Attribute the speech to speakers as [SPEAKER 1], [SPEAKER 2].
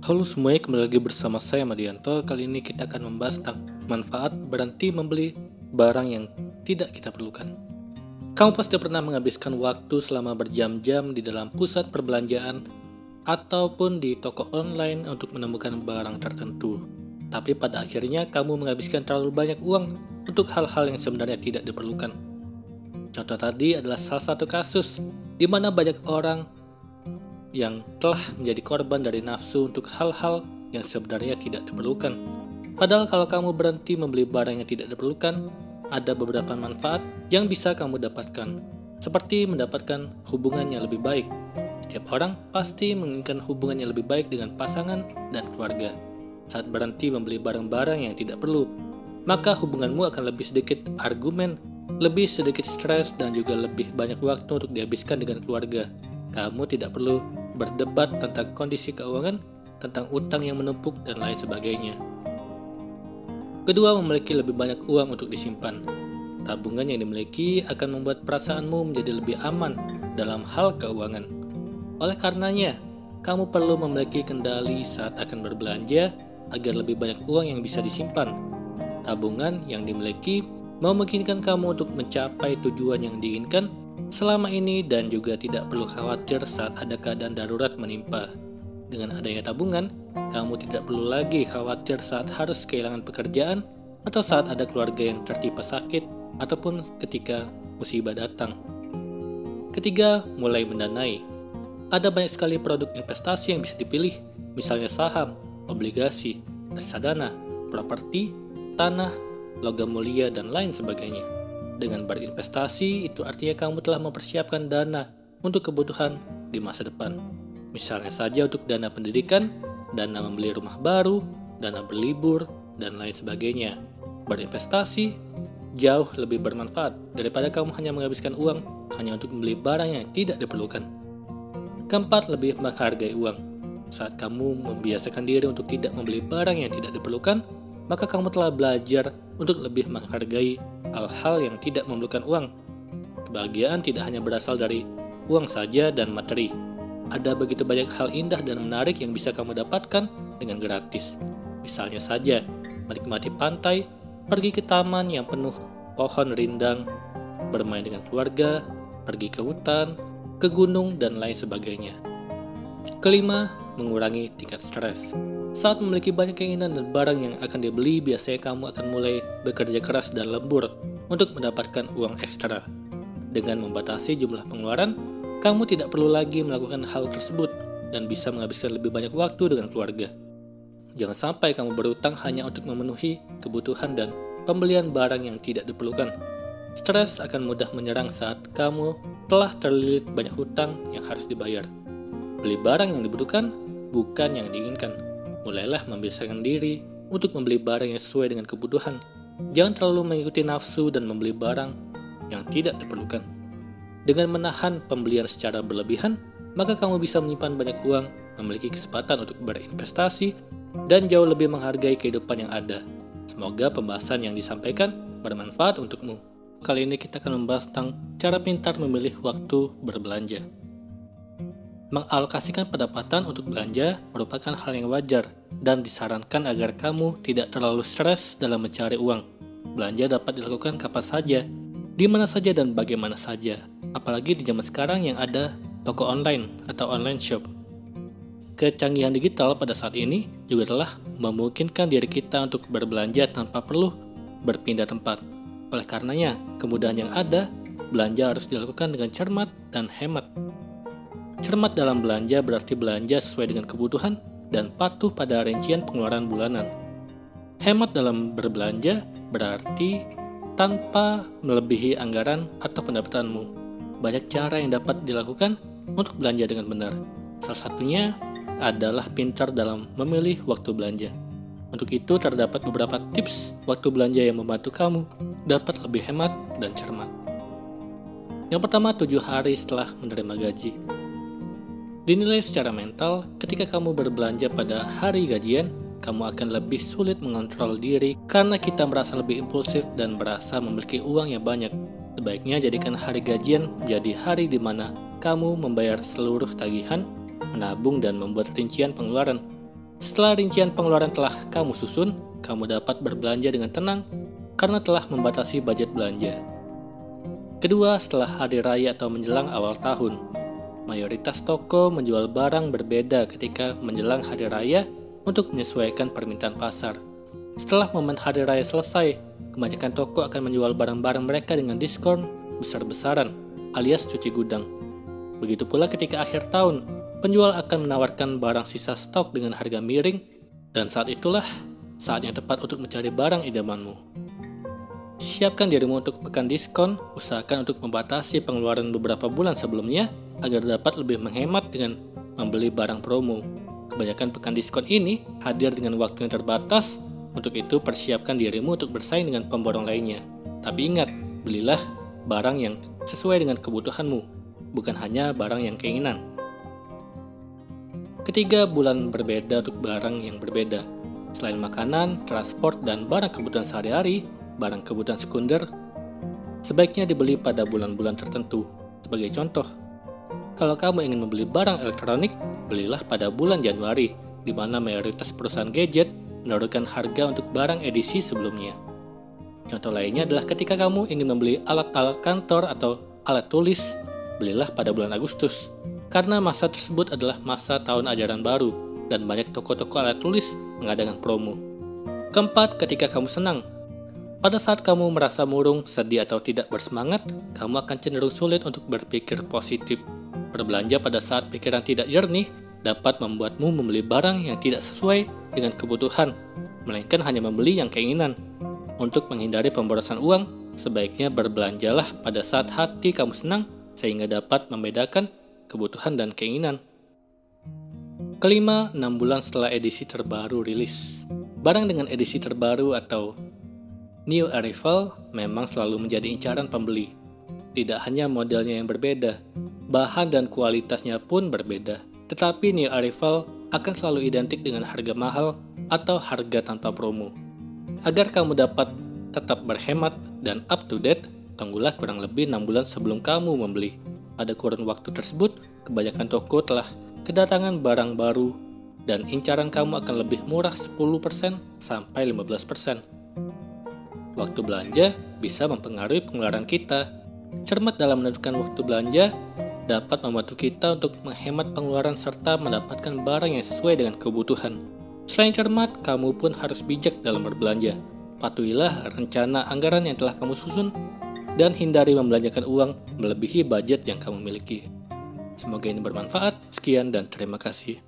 [SPEAKER 1] Halo semuanya, kembali lagi bersama saya Madianto. Kali ini kita akan membahas tentang manfaat berhenti membeli barang yang tidak kita perlukan. Kamu pasti pernah menghabiskan waktu selama berjam-jam di dalam pusat perbelanjaan ataupun di toko online untuk menemukan barang tertentu. Tapi pada akhirnya kamu menghabiskan terlalu banyak uang untuk hal-hal yang sebenarnya tidak diperlukan. Contoh tadi adalah salah satu kasus di mana banyak orang yang telah menjadi korban dari nafsu untuk hal-hal yang sebenarnya tidak diperlukan. Padahal kalau kamu berhenti membeli barang yang tidak diperlukan, ada beberapa manfaat yang bisa kamu dapatkan, seperti mendapatkan hubungan yang lebih baik. Setiap orang pasti menginginkan hubungan yang lebih baik dengan pasangan dan keluarga. Saat berhenti membeli barang-barang yang tidak perlu, maka hubunganmu akan lebih sedikit argumen, lebih sedikit stres, dan juga lebih banyak waktu untuk dihabiskan dengan keluarga. Kamu tidak perlu berdebat tentang kondisi keuangan, tentang utang yang menumpuk, dan lain sebagainya. Kedua, memiliki lebih banyak uang untuk disimpan. Tabungan yang dimiliki akan membuat perasaanmu menjadi lebih aman dalam hal keuangan. Oleh karenanya, kamu perlu memiliki kendali saat akan berbelanja agar lebih banyak uang yang bisa disimpan. Tabungan yang dimiliki memungkinkan kamu untuk mencapai tujuan yang diinginkan selama ini dan juga tidak perlu khawatir saat ada keadaan darurat menimpa. Dengan adanya tabungan, kamu tidak perlu lagi khawatir saat harus kehilangan pekerjaan atau saat ada keluarga yang tertimpa sakit ataupun ketika musibah datang. Ketiga, mulai mendanai. Ada banyak sekali produk investasi yang bisa dipilih, misalnya saham, obligasi, reksadana, properti, tanah, logam mulia, dan lain sebagainya. Dengan berinvestasi, itu artinya kamu telah mempersiapkan dana untuk kebutuhan di masa depan. Misalnya saja untuk dana pendidikan, dana membeli rumah baru, dana berlibur, dan lain sebagainya. Berinvestasi jauh lebih bermanfaat daripada kamu hanya menghabiskan uang hanya untuk membeli barang yang tidak diperlukan. Keempat, lebih menghargai uang. Saat kamu membiasakan diri untuk tidak membeli barang yang tidak diperlukan, maka kamu telah belajar untuk lebih menghargai hal-hal yang tidak memerlukan uang. Kebahagiaan tidak hanya berasal dari uang saja dan materi. Ada begitu banyak hal indah dan menarik yang bisa kamu dapatkan dengan gratis. Misalnya saja, menikmati pantai, pergi ke taman yang penuh pohon rindang, bermain dengan keluarga, pergi ke hutan, ke gunung, dan lain sebagainya. Kelima, mengurangi tingkat stres. Saat memiliki banyak keinginan dan barang yang akan dibeli, biasanya kamu akan mulai bekerja keras dan lembur untuk mendapatkan uang ekstra. Dengan membatasi jumlah pengeluaran, kamu tidak perlu lagi melakukan hal tersebut dan bisa menghabiskan lebih banyak waktu dengan keluarga. Jangan sampai kamu berutang hanya untuk memenuhi kebutuhan dan pembelian barang yang tidak diperlukan. Stres akan mudah menyerang saat kamu telah terlilit banyak hutang yang harus dibayar. Beli barang yang dibutuhkan, bukan yang diinginkan. Mulailah membiasakan diri untuk membeli barang yang sesuai dengan kebutuhan. Jangan terlalu mengikuti nafsu dan membeli barang yang tidak diperlukan. Dengan menahan pembelian secara berlebihan, maka kamu bisa menyimpan banyak uang, memiliki kesempatan untuk berinvestasi, dan jauh lebih menghargai kehidupan yang ada. Semoga pembahasan yang disampaikan bermanfaat untukmu. Kali ini kita akan membahas tentang cara pintar memilih waktu berbelanja. Mengalokasikan pendapatan untuk belanja merupakan hal yang wajar dan disarankan agar kamu tidak terlalu stres dalam mencari uang. Belanja dapat dilakukan kapan saja, di mana saja, dan bagaimana saja. Apalagi di zaman sekarang yang ada toko online atau online shop. Kecanggihan digital pada saat ini juga telah memungkinkan diri kita untuk berbelanja tanpa perlu berpindah tempat. Oleh karenanya, kemudahan yang ada, belanja harus dilakukan dengan cermat dan hemat. Cermat dalam belanja berarti belanja sesuai dengan kebutuhan dan patuh pada rincian pengeluaran bulanan. Hemat dalam berbelanja berarti tanpa melebihi anggaran atau pendapatanmu. Banyak cara yang dapat dilakukan untuk belanja dengan benar. Salah satunya adalah pintar dalam memilih waktu belanja. Untuk itu terdapat beberapa tips waktu belanja yang membantu kamu dapat lebih hemat dan cermat. Yang pertama, 7 hari setelah menerima gaji. Dinilai secara mental, ketika kamu berbelanja pada hari gajian, kamu akan lebih sulit mengontrol diri karena kita merasa lebih impulsif dan merasa memiliki uang yang banyak. Sebaiknya jadikan hari gajian menjadi hari di mana kamu membayar seluruh tagihan, menabung, dan membuat rincian pengeluaran. Setelah rincian pengeluaran telah kamu susun, kamu dapat berbelanja dengan tenang karena telah membatasi budget belanja. Kedua, setelah hari raya atau menjelang awal tahun, mayoritas toko menjual barang berbeda ketika menjelang hari raya untuk menyesuaikan permintaan pasar. Setelah momen hari raya selesai, kebanyakan toko akan menjual barang-barang mereka dengan diskon besar-besaran alias cuci gudang. Begitu pula ketika akhir tahun, penjual akan menawarkan barang sisa stok dengan harga miring, dan saat itulah saat yang tepat untuk mencari barang idamanmu. Siapkan dirimu untuk pekan diskon, usahakan untuk membatasi pengeluaran beberapa bulan sebelumnya agar dapat lebih menghemat dengan membeli barang promo. Kebanyakan pekan diskon ini hadir dengan waktu yang terbatas, untuk itu persiapkan dirimu untuk bersaing dengan pemborong lainnya. Tapi ingat, belilah barang yang sesuai dengan kebutuhanmu, bukan hanya barang yang keinginan. Ketiga, bulan berbeda untuk barang yang berbeda. Selain makanan, transport, dan barang kebutuhan sehari-hari, barang kebutuhan sekunder sebaiknya dibeli pada bulan-bulan tertentu. Sebagai contoh, kalau kamu ingin membeli barang elektronik, belilah pada bulan Januari, di mana mayoritas perusahaan gadget menurunkan harga untuk barang edisi sebelumnya. Contoh lainnya adalah ketika kamu ingin membeli alat-alat kantor atau alat tulis, belilah pada bulan Agustus, karena masa tersebut adalah masa tahun ajaran baru, dan banyak toko-toko alat tulis mengadakan promo. Keempat, ketika kamu senang. Pada saat kamu merasa murung, sedih, atau tidak bersemangat, kamu akan cenderung sulit untuk berpikir positif. Berbelanja pada saat pikiran tidak jernih dapat membuatmu membeli barang yang tidak sesuai dengan kebutuhan, melainkan hanya membeli yang keinginan. Untuk menghindari pemborosan uang, sebaiknya berbelanjalah pada saat hati kamu senang sehingga dapat membedakan kebutuhan dan keinginan. Kelima, 6 bulan setelah edisi terbaru rilis. Barang dengan edisi terbaru atau New Arrival memang selalu menjadi incaran pembeli. Tidak hanya modelnya yang berbeda, bahan dan kualitasnya pun berbeda. Tetapi New Arrival akan selalu identik dengan harga mahal atau harga tanpa promo. Agar kamu dapat tetap berhemat dan up to date, tunggulah kurang lebih 6 bulan sebelum kamu membeli. Pada kurun waktu tersebut, kebanyakan toko telah kedatangan barang baru dan incaran kamu akan lebih murah 10% sampai 15%. Waktu belanja bisa mempengaruhi pengeluaran kita. Cermat dalam menentukan waktu belanja dapat membantu kita untuk menghemat pengeluaran serta mendapatkan barang yang sesuai dengan kebutuhan. Selain cermat, kamu pun harus bijak dalam berbelanja. Patuhilah rencana anggaran yang telah kamu susun dan hindari membelanjakan uang melebihi budget yang kamu miliki. Semoga ini bermanfaat. Sekian dan terima kasih.